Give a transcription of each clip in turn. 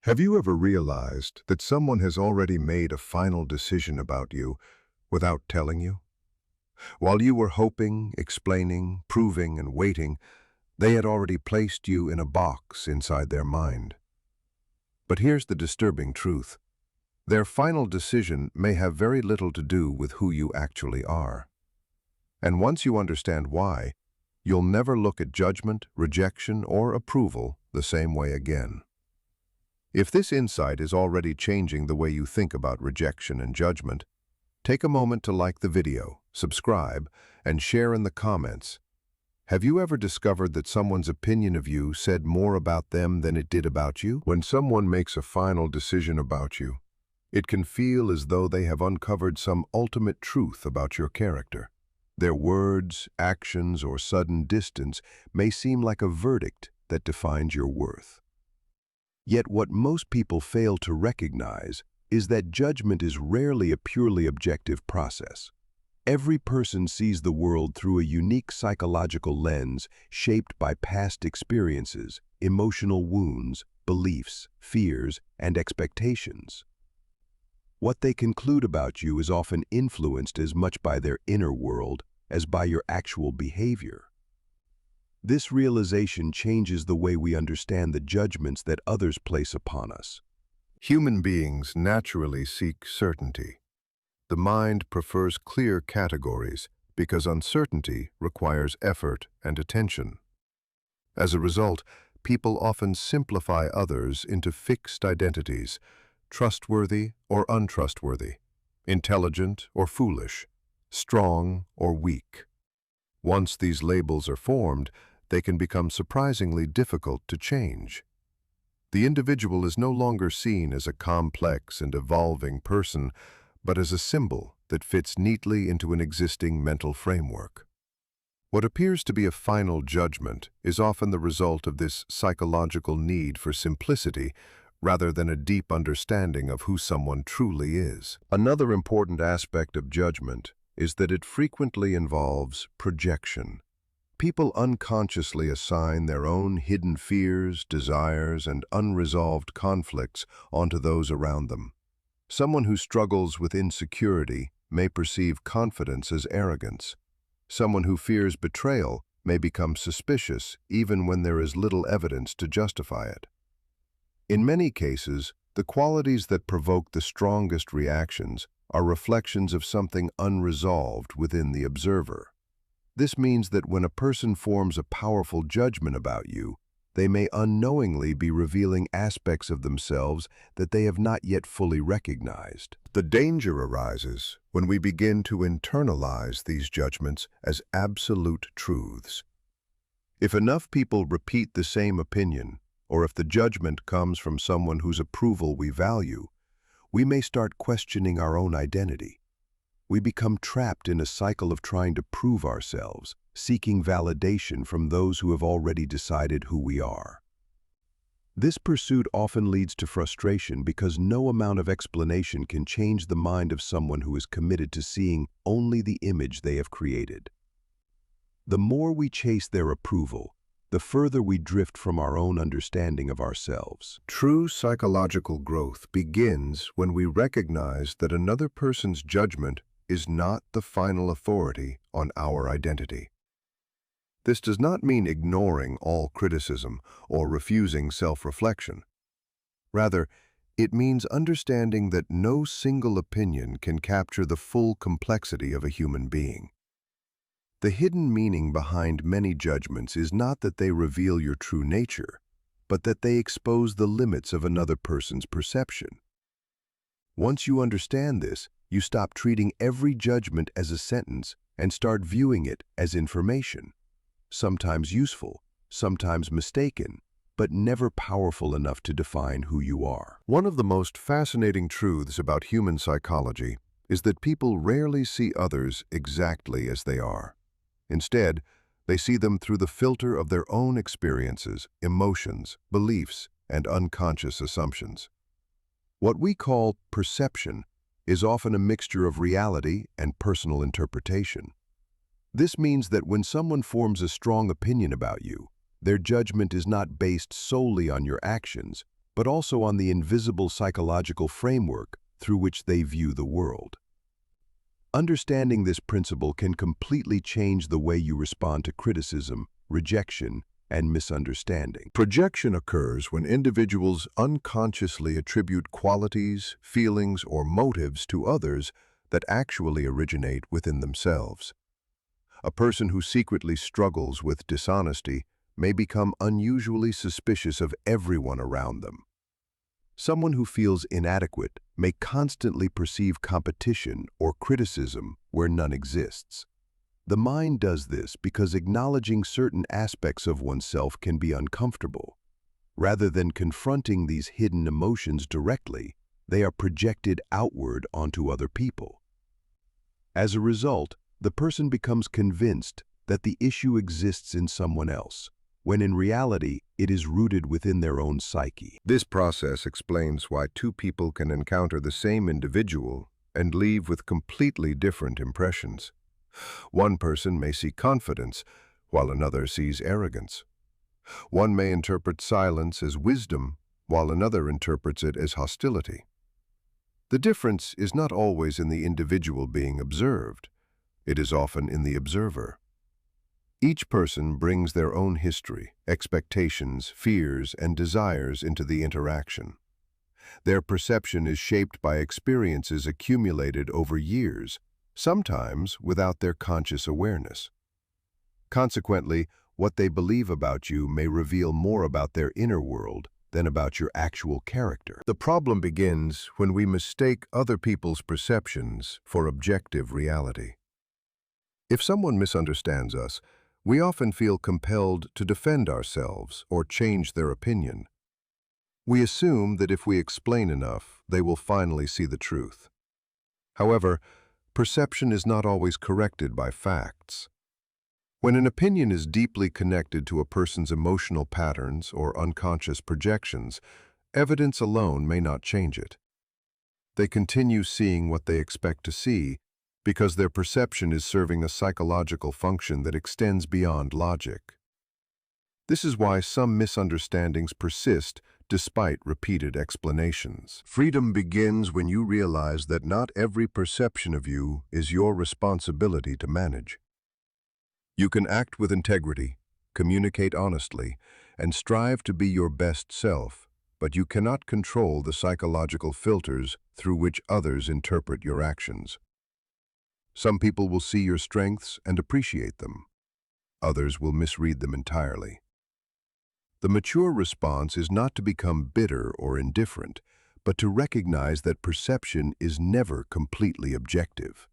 Have you ever realized that someone has already made a final decision about you without telling you? While you were hoping, explaining, proving, and waiting, they had already placed you in a box inside their mind. But here's the disturbing truth. Their final decision may have very little to do with who you actually are. And once you understand why, you'll never look at judgment, rejection, or approval the same way again. If this insight is already changing the way you think about rejection and judgment, take a moment to like the video, subscribe, and share in the comments. Have you ever discovered that someone's opinion of you said more about them than it did about you? When someone makes a final decision about you, it can feel as though they have uncovered some ultimate truth about your character. Their words, actions, or sudden distance may seem like a verdict that defines your worth. Yet what most people fail to recognize is that judgment is rarely a purely objective process. Every person sees the world through a unique psychological lens shaped by past experiences, emotional wounds, beliefs, fears, and expectations. What they conclude about you is often influenced as much by their inner world as by your actual behavior. This realization changes the way we understand the judgments that others place upon us. Human beings naturally seek certainty. The mind prefers clear categories because uncertainty requires effort and attention. As a result, people often simplify others into fixed identities, trustworthy or untrustworthy, intelligent or foolish, strong or weak. Once these labels are formed, they can become surprisingly difficult to change. The individual is no longer seen as a complex and evolving person, but as a symbol that fits neatly into an existing mental framework. What appears to be a final judgment is often the result of this psychological need for simplicity rather than a deep understanding of who someone truly is. Another important aspect of judgment is that it frequently involves projection. People unconsciously assign their own hidden fears, desires, and unresolved conflicts onto those around them. Someone who struggles with insecurity may perceive confidence as arrogance. Someone who fears betrayal may become suspicious even when there is little evidence to justify it. In many cases, the qualities that provoke the strongest reactions are reflections of something unresolved within the observer. This means that when a person forms a powerful judgment about you, they may unknowingly be revealing aspects of themselves that they have not yet fully recognized. The danger arises when we begin to internalize these judgments as absolute truths. If enough people repeat the same opinion, or if the judgment comes from someone whose approval we value, we may start questioning our own identity. We become trapped in a cycle of trying to prove ourselves, seeking validation from those who have already decided who we are. This pursuit often leads to frustration because no amount of explanation can change the mind of someone who is committed to seeing only the image they have created. The more we chase their approval, the further we drift from our own understanding of ourselves. True psychological growth begins when we recognize that another person's judgment is not the final authority on our identity. This does not mean ignoring all criticism or refusing self-reflection. Rather, it means understanding that no single opinion can capture the full complexity of a human being. The hidden meaning behind many judgments is not that they reveal your true nature, but that they expose the limits of another person's perception. Once you understand this, you stop treating every judgment as a sentence and start viewing it as information, sometimes useful, sometimes mistaken, but never powerful enough to define who you are. One of the most fascinating truths about human psychology is that people rarely see others exactly as they are. Instead, they see them through the filter of their own experiences, emotions, beliefs, and unconscious assumptions. What we call perception is often a mixture of reality and personal interpretation. This means that when someone forms a strong opinion about you, their judgment is not based solely on your actions, but also on the invisible psychological framework through which they view the world. Understanding this principle can completely change the way you respond to criticism, rejection, and misunderstanding. Projection occurs when individuals unconsciously attribute qualities, feelings, or motives to others that actually originate within themselves. A person who secretly struggles with dishonesty may become unusually suspicious of everyone around them. Someone who feels inadequate may constantly perceive competition or criticism where none exists. The mind does this because acknowledging certain aspects of oneself can be uncomfortable. Rather than confronting these hidden emotions directly, they are projected outward onto other people. As a result, the person becomes convinced that the issue exists in someone else, when in reality it is rooted within their own psyche. This process explains why two people can encounter the same individual and leave with completely different impressions. One person may see confidence, while another sees arrogance. One may interpret silence as wisdom, while another interprets it as hostility. The difference is not always in the individual being observed. It is often in the observer. Each person brings their own history, expectations, fears, and desires into the interaction. Their perception is shaped by experiences accumulated over years, sometimes without their conscious awareness. Consequently, what they believe about you may reveal more about their inner world than about your actual character. The problem begins when we mistake other people's perceptions for objective reality. If someone misunderstands us, we often feel compelled to defend ourselves or change their opinion. We assume that if we explain enough, they will finally see the truth. However, perception is not always corrected by facts. When an opinion is deeply connected to a person's emotional patterns or unconscious projections, evidence alone may not change it. They continue seeing what they expect to see because their perception is serving a psychological function that extends beyond logic. This is why some misunderstandings persist despite repeated explanations. Freedom begins when you realize that not every perception of you is your responsibility to manage. You can act with integrity, communicate honestly, and strive to be your best self, but you cannot control the psychological filters through which others interpret your actions. Some people will see your strengths and appreciate them. Others will misread them entirely. The mature response is not to become bitter or indifferent, but to recognize that perception is never completely objective.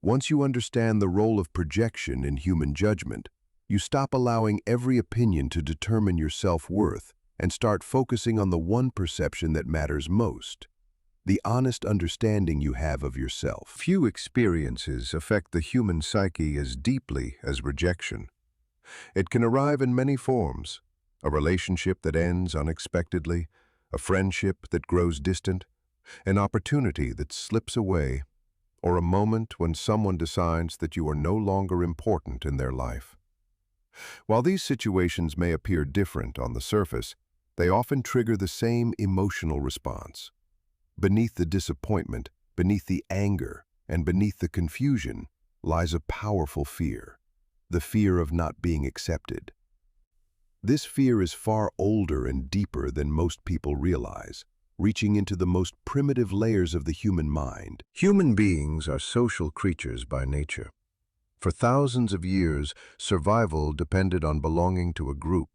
Once you understand the role of projection in human judgment, you stop allowing every opinion to determine your self-worth and start focusing on the one perception that matters most, the honest understanding you have of yourself. Few experiences affect the human psyche as deeply as rejection. It can arrive in many forms: a relationship that ends unexpectedly, a friendship that grows distant, an opportunity that slips away, or a moment when someone decides that you are no longer important in their life. While these situations may appear different on the surface, they often trigger the same emotional response. Beneath the disappointment, beneath the anger, and beneath the confusion lies a powerful fear, the fear of not being accepted. This fear is far older and deeper than most people realize, reaching into the most primitive layers of the human mind. Human beings are social creatures by nature. For thousands of years, survival depended on belonging to a group.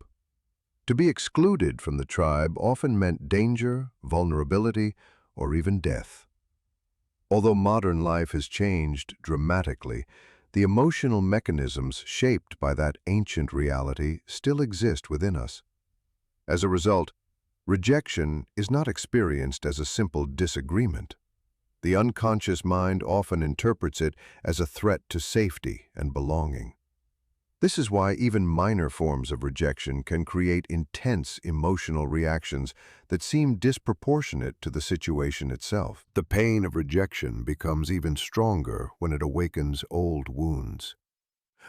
To be excluded from the tribe often meant danger, vulnerability, or even death. Although modern life has changed dramatically, the emotional mechanisms shaped by that ancient reality still exist within us. As a result, rejection is not experienced as a simple disagreement. The unconscious mind often interprets it as a threat to safety and belonging. This is why even minor forms of rejection can create intense emotional reactions that seem disproportionate to the situation itself. The pain of rejection becomes even stronger when it awakens old wounds.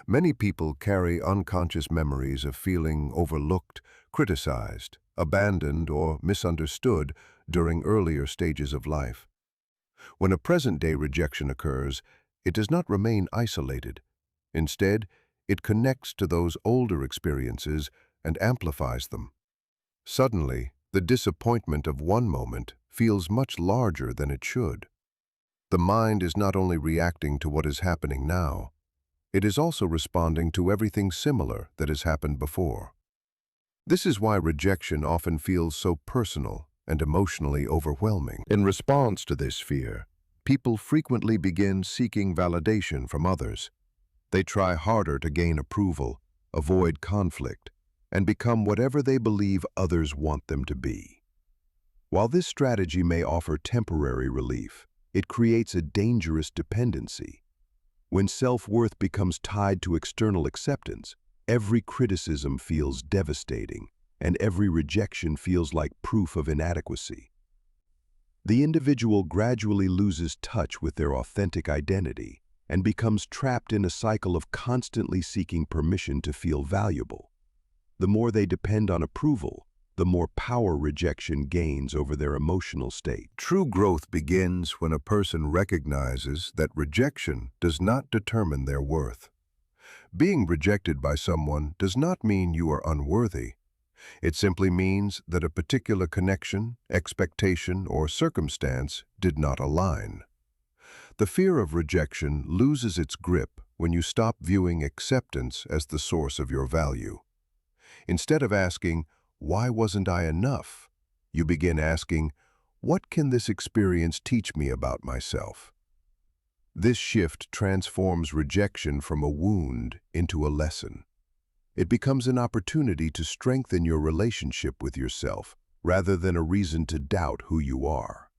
Many people carry unconscious memories of feeling overlooked, criticized, abandoned, or misunderstood during earlier stages of life. When a present-day rejection occurs, it does not remain isolated. Instead, it connects to those older experiences and amplifies them. Suddenly, the disappointment of one moment feels much larger than it should. The mind is not only reacting to what is happening now, it is also responding to everything similar that has happened before. This is why rejection often feels so personal and emotionally overwhelming. In response to this fear, people frequently begin seeking validation from others. They try harder to gain approval, avoid conflict, and become whatever they believe others want them to be. While this strategy may offer temporary relief, it creates a dangerous dependency. When self-worth becomes tied to external acceptance, every criticism feels devastating, and every rejection feels like proof of inadequacy. The individual gradually loses touch with their authentic identity and becomes trapped in a cycle of constantly seeking permission to feel valuable. The more they depend on approval, the more power rejection gains over their emotional state. True growth begins when a person recognizes that rejection does not determine their worth. Being rejected by someone does not mean you are unworthy. It simply means that a particular connection, expectation, or circumstance did not align. The fear of rejection loses its grip when you stop viewing acceptance as the source of your value. Instead of asking, "Why wasn't I enough?" you begin asking, "What can this experience teach me about myself?" This shift transforms rejection from a wound into a lesson. It becomes an opportunity to strengthen your relationship with yourself rather than a reason to doubt who you are.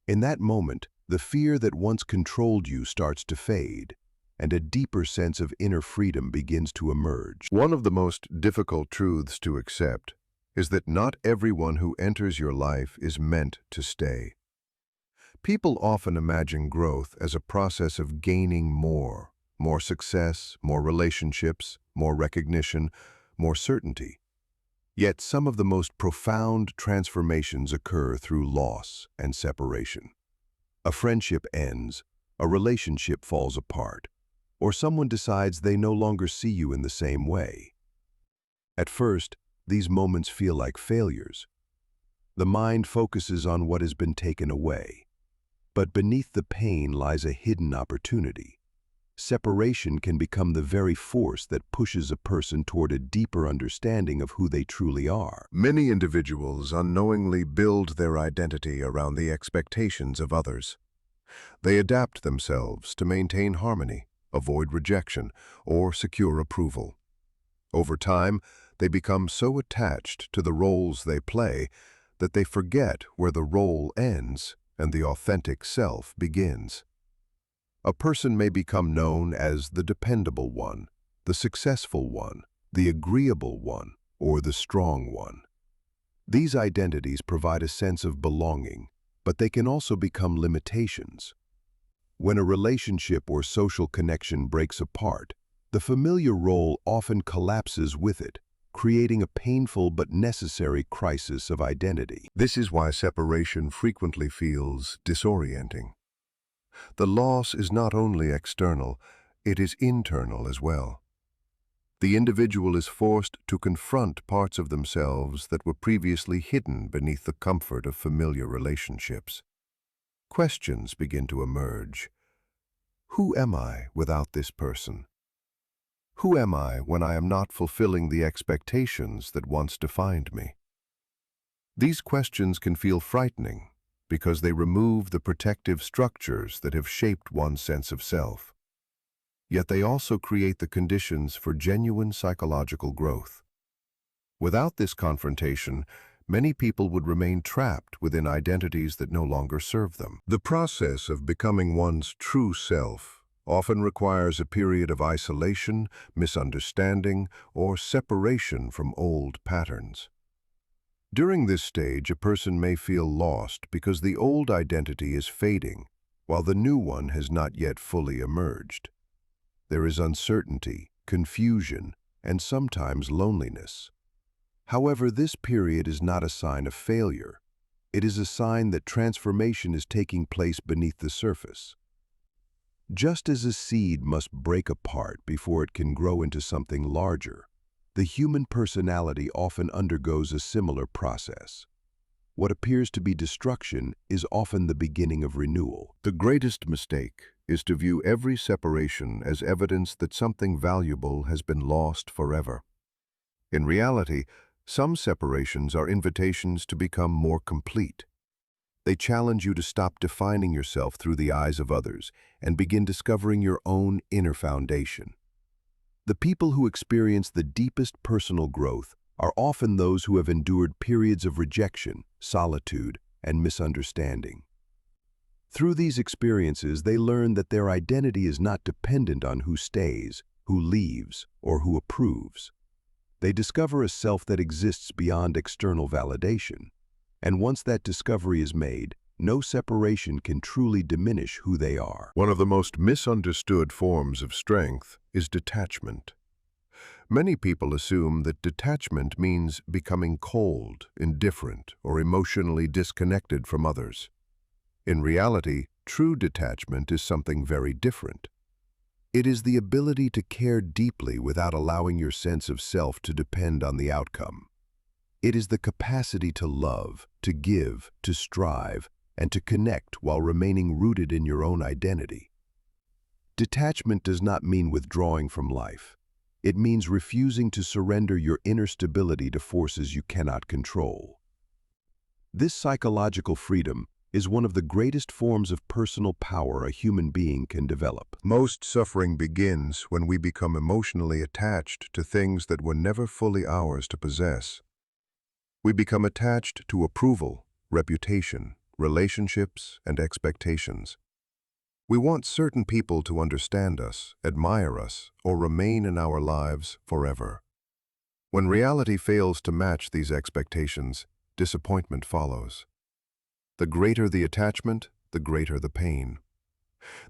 In that moment, the fear that once controlled you starts to fade, and a deeper sense of inner freedom begins to emerge. One of the most difficult truths to accept is that not everyone who enters your life is meant to stay. People often imagine growth as a process of gaining more success, more relationships, more recognition, more certainty. Yet some of the most profound transformations occur through loss and separation. A friendship ends, a relationship falls apart, or someone decides they no longer see you in the same way. At first, these moments feel like failures. The mind focuses on what has been taken away. But beneath the pain lies a hidden opportunity. Separation can become the very force that pushes a person toward a deeper understanding of who they truly are. Many individuals unknowingly build their identity around the expectations of others. They adapt themselves to maintain harmony, avoid rejection, or secure approval. Over time, they become so attached to the roles they play that they forget where the role ends and the authentic self begins. A person may become known as the dependable one, the successful one, the agreeable one, or the strong one. These identities provide a sense of belonging, but they can also become limitations. When a relationship or social connection breaks apart, the familiar role often collapses with it, creating a painful but necessary crisis of identity. This is why separation frequently feels disorienting. The loss is not only external, it is internal as well. The individual is forced to confront parts of themselves that were previously hidden beneath the comfort of familiar relationships. Questions begin to emerge. Who am I without this person? Who am I when I am not fulfilling the expectations that once defined me? These questions can feel frightening because they remove the protective structures that have shaped one's sense of self. Yet they also create the conditions for genuine psychological growth. Without this confrontation, many people would remain trapped within identities that no longer serve them. The process of becoming one's true self often requires a period of isolation, misunderstanding, or separation from old patterns. During this stage, a person may feel lost because the old identity is fading, while the new one has not yet fully emerged. There is uncertainty, confusion, and sometimes loneliness. However, this period is not a sign of failure. It is a sign that transformation is taking place beneath the surface. Just as a seed must break apart before it can grow into something larger, the human personality often undergoes a similar process. What appears to be destruction is often the beginning of renewal. The greatest mistake is to view every separation as evidence that something valuable has been lost forever. In reality, some separations are invitations to become more complete. They challenge you to stop defining yourself through the eyes of others and begin discovering your own inner foundation. The people who experience the deepest personal growth are often those who have endured periods of rejection, solitude, and misunderstanding. Through these experiences, they learn that their identity is not dependent on who stays, who leaves, or who approves. They discover a self that exists beyond external validation. And once that discovery is made, no separation can truly diminish who they are. One of the most misunderstood forms of strength is detachment. Many people assume that detachment means becoming cold, indifferent, or emotionally disconnected from others. In reality, true detachment is something very different. It is the ability to care deeply without allowing your sense of self to depend on the outcome. It is the capacity to love, to give, to strive, and to connect while remaining rooted in your own identity. Detachment does not mean withdrawing from life. It means refusing to surrender your inner stability to forces you cannot control. This psychological freedom is one of the greatest forms of personal power a human being can develop. Most suffering begins when we become emotionally attached to things that were never fully ours to possess. We become attached to approval, reputation, relationships, and expectations. We want certain people to understand us, admire us, or remain in our lives forever. When reality fails to match these expectations, disappointment follows. The greater the attachment, the greater the pain.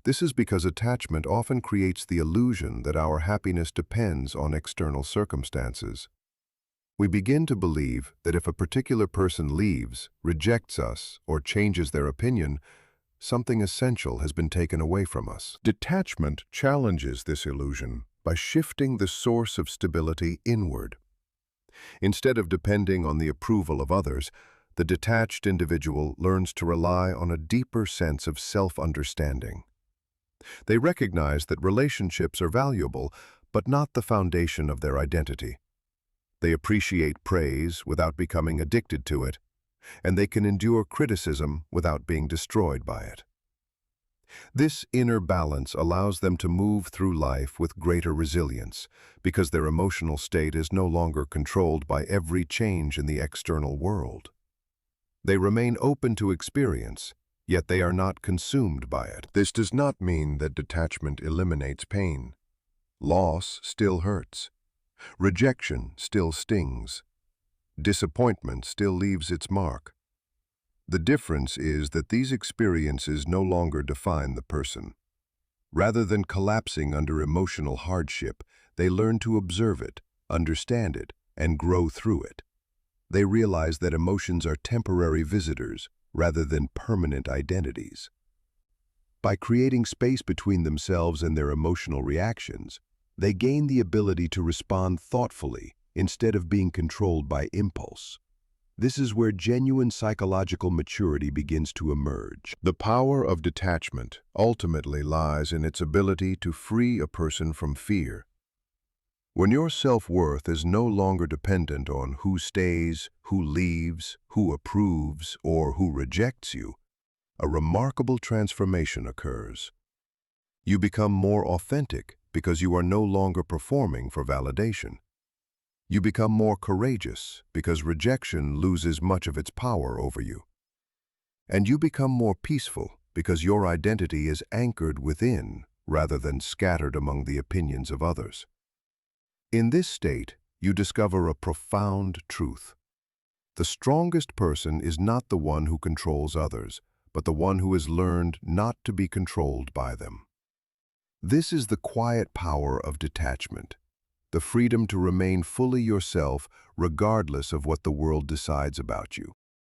This is because attachment often creates the illusion that our happiness depends on external circumstances. We begin to believe that if a particular person leaves, rejects us, or changes their opinion, something essential has been taken away from us. Detachment challenges this illusion by shifting the source of stability inward. Instead of depending on the approval of others, the detached individual learns to rely on a deeper sense of self-understanding. They recognize that relationships are valuable, but not the foundation of their identity. They appreciate praise without becoming addicted to it, and they can endure criticism without being destroyed by it. This inner balance allows them to move through life with greater resilience, because their emotional state is no longer controlled by every change in the external world. They remain open to experience, yet they are not consumed by it. This does not mean that detachment eliminates pain. Loss still hurts. Rejection still stings. Disappointment still leaves its mark. The difference is that these experiences no longer define the person. Rather than collapsing under emotional hardship, they learn to observe it, understand it, and grow through it. They realize that emotions are temporary visitors rather than permanent identities. By creating space between themselves and their emotional reactions, they gain the ability to respond thoughtfully instead of being controlled by impulse. This is where genuine psychological maturity begins to emerge. The power of detachment ultimately lies in its ability to free a person from fear. When your self-worth is no longer dependent on who stays, who leaves, who approves, or who rejects you, a remarkable transformation occurs. You become more authentic because you are no longer performing for validation. You become more courageous because rejection loses much of its power over you. And you become more peaceful because your identity is anchored within rather than scattered among the opinions of others. In this state, you discover a profound truth. The strongest person is not the one who controls others, but the one who has learned not to be controlled by them. This is the quiet power of detachment. the freedom to remain fully yourself regardless of what the world decides about you.